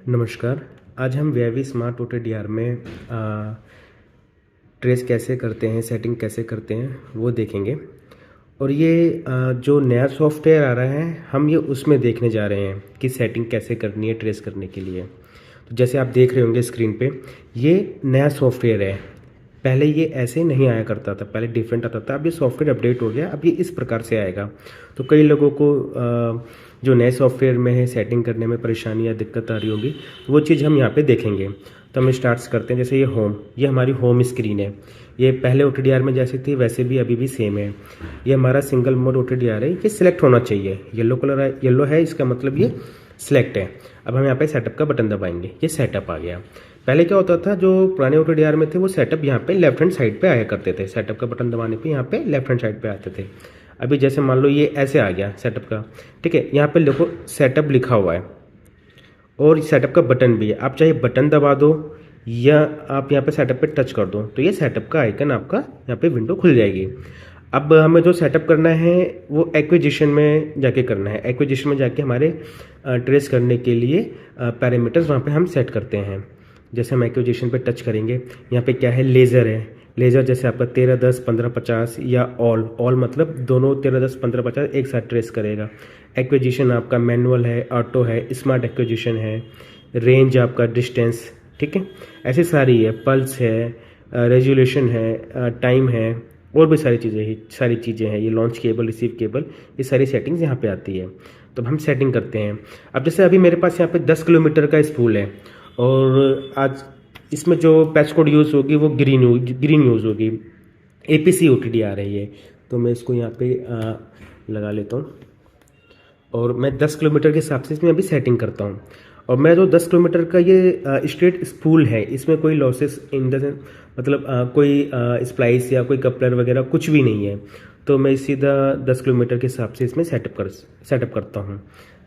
नमस्कार। आज हम वीआईवी स्मार्ट ऑटो डीआर में ट्रेस कैसे करते हैं, सेटिंग कैसे करते हैं वो देखेंगे। और ये जो नया सॉफ्टवेयर आ रहा है हम ये उसमें देखने जा रहे हैं कि सेटिंग कैसे करनी है ट्रेस करने के लिए। तो जैसे आप देख रहे होंगे स्क्रीन पे, ये नया सॉफ्टवेयर है। पहले ये ऐसे नहीं आया करता था, पहले डिफरेंट आता था। अब ये सॉफ्टवेयर अपडेट हो गया, अब ये इस प्रकार से आएगा। तो कई लोगों को जो नए सॉफ्टवेयर में है सेटिंग करने में परेशानी या दिक्कत आ रही होगी, वो चीज़ हम यहाँ पे देखेंगे। तो हम स्टार्ट करते हैं। जैसे ये होम, ये हमारी होम स्क्रीन है। ये पहले OTDR में जैसे थी वैसे भी अभी भी सेम है। ये हमारा सिंगल मोड OTDR है, ये सिलेक्ट होना चाहिए। येलो कलर है, येलो है, इसका मतलब ये सिलेक्ट है। अब हम यहाँ पे सेटअप का बटन दबाएंगे, ये सेटअप आ गया। पहले क्या होता था, जो पुराने OTDR में थे वो सेटअप यहाँ पे लेफ्ट हैंड साइड पे आया करते थे। सेटअप का बटन दबाने पे यहाँ पे लेफ्ट हैंड साइड पे आते थे। अभी जैसे मान लो ये ऐसे आ गया सेटअप का, ठीक है। यहाँ पे देखो सेटअप लिखा हुआ है और सेटअप का बटन भी है। आप चाहे बटन दबा दो या आप यहाँ पे सेटअप पे टच कर दो तो ये सेटअप का आइकन आपका यहाँ पे विंडो खुल जाएगी। अब हमें जो सेटअप करना है वो एक्विजिशन में जाके करना है। एक्विजिशन में जाके हमारे ट्रेस करने के लिए पैरामीटर्स वहाँ पे हम सेट करते हैं। जैसे हम एक्विजिशन पे टच करेंगे, यहाँ पे क्या है, लेज़र है। लेज़र जैसे आपका 13, 10, 15, 50 या ऑल मतलब दोनों 13, 10, 15, 50 एक साथ ट्रेस करेगा। एक्विजिशन आपका मैनुअल है, ऑटो है, स्मार्ट एक्विजिशन है, रेंज आपका, डिस्टेंस, ठीक है। ऐसी सारी है, पल्स है, रेजोल्यूशन है, टाइम है, और भी सारी चीज़ें हैं। ये लॉन्च केबल, रिसीव केबल, ये सारी सेटिंग्स यहाँ पे आती है। तो हम सेटिंग करते हैं। अब जैसे अभी मेरे पास यहाँ पे 10 किलोमीटर का स्पूल है और आज इसमें जो पैच कोड यूज़ होगी वो ग्रीन यूज़ होगी। APC OTDR है ये। तो मैं इसको यहाँ पे लगा लेता हूँ और मैं 10 किलोमीटर के हिसाब से इसमें अभी सेटिंग करता हूँ। और मैं जो 10 किलोमीटर का ये स्ट्रेट स्पूल है, इसमें कोई लॉसेस इन द मतलब कोई स्प्लाइस या कोई कपलर वगैरह कुछ भी नहीं है। तो मैं सीधा 10 किलोमीटर के हिसाब से इसमें सेटअप करता हूँ।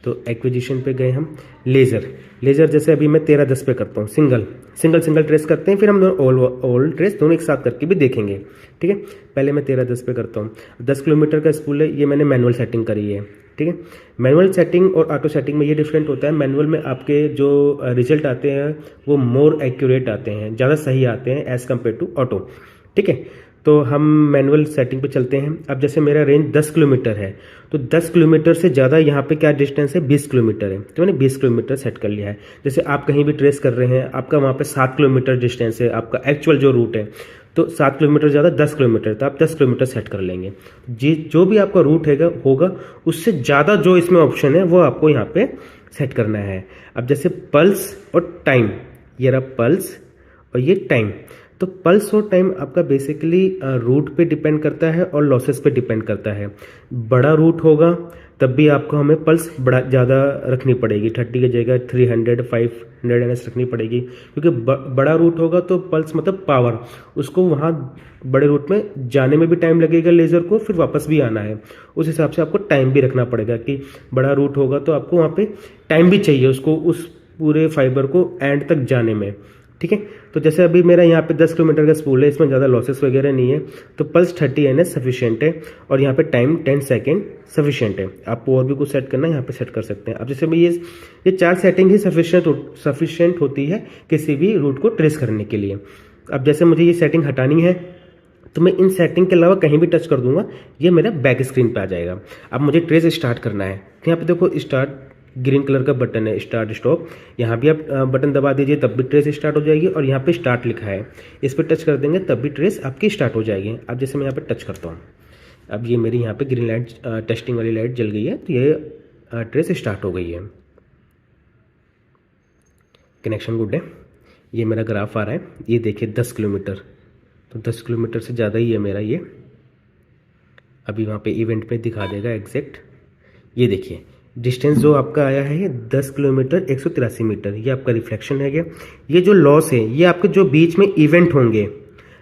तो एक्विजिशन पे गए हम। लेज़र जैसे अभी मैं 13, 10 पे करता हूँ। सिंगल ट्रेस करते हैं, फिर हम ऑल ट्रेस दोनों एक साथ करके भी देखेंगे, ठीक है। पहले मैं 13, 10 पे करता हूँ। 10 किलोमीटर का स्पूल है, ये मैंने मैनुअल सेटिंग करी है, ठीक है। मैनुअल सेटिंग और ऑटो सेटिंग में ये डिफरेंट होता है। मैनुअल में आपके जो रिजल्ट आते हैं वो मोर एक्यूरेट आते हैं, ज़्यादा सही आते हैं एज़ कम्पेयर टू ऑटो, ठीक है। तो हम मैनुअल सेटिंग पे चलते हैं। अब जैसे मेरा रेंज 10 किलोमीटर है, तो 10 किलोमीटर से ज़्यादा यहाँ पे क्या डिस्टेंस है, 20 किलोमीटर है। तो मैंने 20 किलोमीटर सेट कर लिया है। जैसे आप कहीं भी ट्रेस कर रहे हैं, आपका वहाँ पे 7 किलोमीटर डिस्टेंस है, आपका एक्चुअल जो रूट है, तो 7 किलोमीटर ज़्यादा 10 किलोमीटर, तो आप 10 किलोमीटर सेट कर लेंगे। जो भी आपका रूट होगा उससे ज़्यादा जो इसमें ऑप्शन है वो आपको यहाँ पे सेट करना है। अब जैसे पल्स और टाइम, ये रहा पल्स और ये टाइम। तो पल्स और टाइम आपका बेसिकली रूट पे डिपेंड करता है और लॉसेस पे डिपेंड करता है। बड़ा रूट होगा तब भी आपको हमें पल्स ज़्यादा रखनी पड़ेगी, 30 की जगह 300, 500 NS रखनी पड़ेगी। क्योंकि बड़ा रूट होगा तो पल्स मतलब पावर, उसको वहाँ बड़े रूट में जाने में भी टाइम लगेगा लेज़र को, फिर वापस भी आना है। उस हिसाब से आपको टाइम भी रखना पड़ेगा कि बड़ा रूट होगा तो आपको वहाँ पे टाइम भी चाहिए उसको, उस पूरे फाइबर को एंड तक जाने में, ठीक है। तो जैसे अभी मेरा यहाँ पे 10 किलोमीटर का स्पूल है, इसमें ज़्यादा लॉसेस वगैरह नहीं है, तो पल्स 30 NS सफिशिएंट है और यहाँ पे टाइम 10 सेकेंड सफिशिएंट है। आपको और भी कुछ सेट करना है यहाँ पे सेट कर सकते हैं। अब जैसे मैं ये 4 सेटिंग ही सफिशिएंट होती है किसी भी रूट को ट्रेस करने के लिए। अब जैसे मुझे ये सेटिंग हटानी है तो मैं इन सेटिंग के अलावा कहीं भी टच कर दूंगा, ये मेरा बैक स्क्रीन पे आ जाएगा। अब मुझे ट्रेस स्टार्ट करना है, तो यहाँ पे देखो स्टार्ट ग्रीन कलर का बटन है, स्टार्ट स्टॉप। यहाँ भी आप बटन दबा दीजिए तब भी ट्रेस स्टार्ट हो जाएगी। और यहाँ पे स्टार्ट लिखा है, इस पर टच कर देंगे तब भी ट्रेस आपकी स्टार्ट हो जाएगी। अब जैसे मैं यहाँ पे टच करता हूँ, अब ये मेरी यहाँ पे ग्रीन लाइट, टेस्टिंग वाली लाइट जल गई है, तो ये ट्रेस स्टार्ट हो गई है। कनेक्शन गुड है। ये मेरा ग्राफ आ रहा है, ये देखिए 10 किलोमीटर, तो 10 किलोमीटर से ज़्यादा ही है मेरा ये। अभी वहाँ पे इवेंट पे दिखा देगा एग्जैक्ट। ये देखिए डिस्टेंस जो आपका आया है ये 10 किलोमीटर 183 मीटर, ये आपका रिफ्लेक्शन है। ये जो लॉस है ये आपके जो बीच में इवेंट होंगे,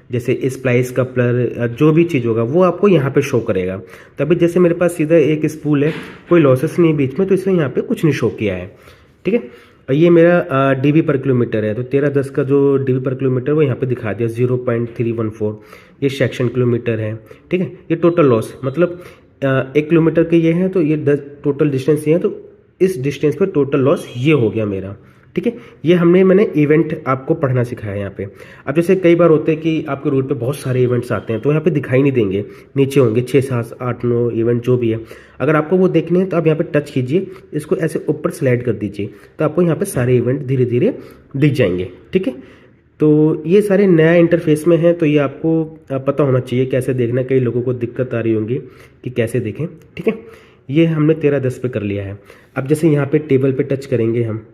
जैसे स्प्लाइस, कपलर, जो भी चीज़ होगा वो आपको यहाँ पे शो करेगा। तभी जैसे मेरे पास सीधा एक स्पूल है, कोई लॉसेस नहीं बीच में, तो इसलिए यहाँ पे कुछ नहीं शो किया है, ठीक है। और ये मेरा dB पर किलोमीटर है, तो 13, 10 का जो dB पर किलोमीटर वो यहाँ पे दिखा दिया 0.314। ये सेक्शन किलोमीटर है, ठीक है। ये टोटल लॉस मतलब 1 किलोमीटर के ये है, तो ये 10 टोटल डिस्टेंस ये है, तो इस डिस्टेंस पर टोटल लॉस ये हो गया मेरा, ठीक है। ये मैंने इवेंट आपको पढ़ना सिखाया है यहाँ पे। अब जैसे कई बार होते हैं कि आपके रूट पे बहुत सारे इवेंट्स आते हैं, तो यहाँ पे दिखाई नहीं देंगे, नीचे होंगे 6 7 8 9 इवेंट जो भी है। अगर आपको वो देखने हैं तो आप यहाँ पे टच कीजिए, इसको ऐसे ऊपर स्लाइड कर दीजिए, तो आपको यहाँ पे सारे इवेंट धीरे धीरे दिख जाएंगे। ठीक है, तो ये सारे नया इंटरफेस में है, तो ये आपको पता होना चाहिए कैसे देखना। कई लोगों को दिक्कत आ रही होंगी कि कैसे देखें। ठीक है, ये हमने 13:10 पे कर लिया है। अब जैसे यहाँ पे टेबल पे टच करेंगे हम,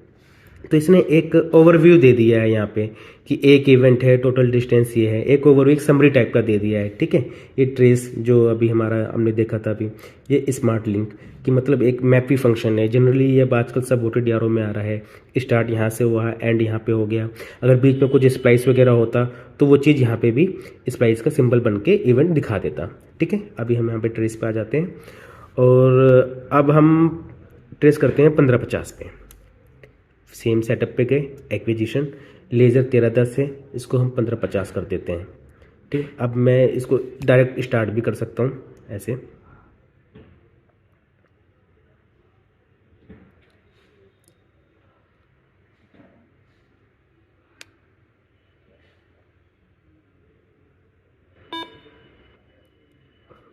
तो इसने एक ओवरव्यू दे दिया है यहाँ पे कि एक इवेंट है, टोटल डिस्टेंस ये है, एक ओवरव्यू एक समरी टाइप का दे दिया है। ठीक है, ये ट्रेस जो अभी हमने देखा था अभी, ये स्मार्ट लिंक कि मतलब एक मैपी फंक्शन है। जनरली ये आजकल सब OTDRO में आ रहा है, स्टार्ट यहाँ से हुआ, एंड यहाँ पे हो गया। अगर बीच में कुछ स्प्लाइस वगैरह होता तो वो चीज़ यहाँ पे भी स्प्लाइस का सिंबल बन के इवेंट दिखा देता। ठीक है, अभी हम यहाँ पे ट्रेस पे आ जाते हैं और अब हम ट्रेस करते हैं 15:50 पे। सेम सेटअप पे गए, एक्विजिशन, लेज़र 13:10 है, इसको हम 15:50 कर देते हैं। ठीक, अब मैं इसको डायरेक्ट स्टार्ट भी कर सकता हूँ ऐसे।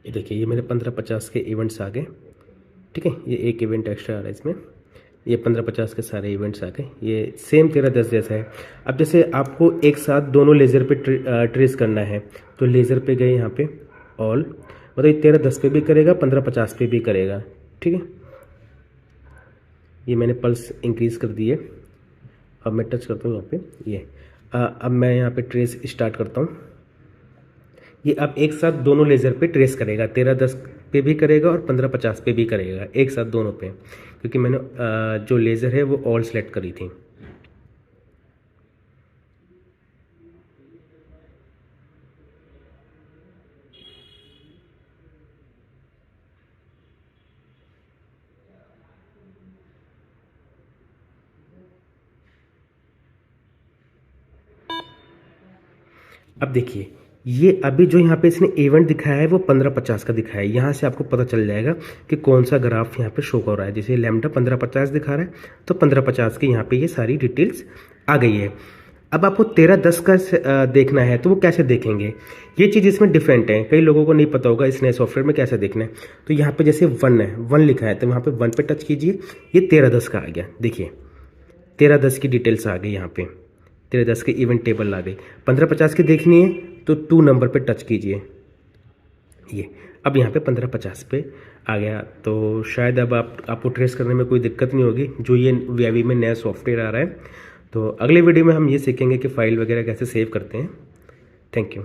ये देखिए, ये मेरे 15:50 के इवेंट्स आ गए। ठीक है, ये एक इवेंट एक्स्ट्रा आ रहा है इसमें, ये 15:50 के सारे इवेंट्स आ गए। ये सेम 13:10 जैसा है। अब जैसे आपको एक साथ दोनों लेज़र पे ट्रेस करना है, तो लेज़र पे गए यहाँ पे ऑल, मतलब ये 13:10 पे भी करेगा, 15:50 पे भी करेगा। ठीक है, ये मैंने पल्स इंक्रीज़ कर दी है। अब मैं टच करता हूँ यहाँ पे, ये अब मैं यहाँ पे ट्रेस स्टार्ट करता हूँ। ये अब एक साथ दोनों लेज़र पे ट्रेस करेगा, 13:10 पे भी करेगा और 15:50 पे भी करेगा, एक साथ दोनों पे, क्योंकि मैंने जो लेज़र है वो ऑल सेलेक्ट करी थी। अब देखिए, ये अभी जो यहाँ पे इसने इवेंट दिखाया है वो 15:50 का दिखाया है। यहाँ से आपको पता चल जाएगा कि कौन सा ग्राफ यहाँ पे शो कर रहा है। जैसे लैम्डा 15:50 दिखा रहा है, तो 15:50 की यहाँ पे ये सारी डिटेल्स आ गई है। अब आपको 13:10 का देखना है, तो वो कैसे देखेंगे? ये चीज़ इसमें डिफरेंट है, कई लोगों को नहीं पता होगा इस नए सॉफ्टवेयर में कैसे देखना है। तो यहाँ पे जैसे 1 है, 1 लिखा है, तो यहाँ पे 1 पे टच कीजिए, ये 13:10 का आ गया। देखिए 13:10 की डिटेल्स आ गई यहाँ पे, 13:10 के इवेंट टेबल आ गई। 15:50 की देखनी है तो 2 नंबर पे टच कीजिए, ये अब यहाँ पे 15:50 पे आ गया। तो शायद अब आपको ट्रेस करने में कोई दिक्कत नहीं होगी, जो ये VIV में नया सॉफ्टवेयर आ रहा है। तो अगले वीडियो में हम ये सीखेंगे कि फ़ाइल वगैरह कैसे सेव करते हैं। Thank you.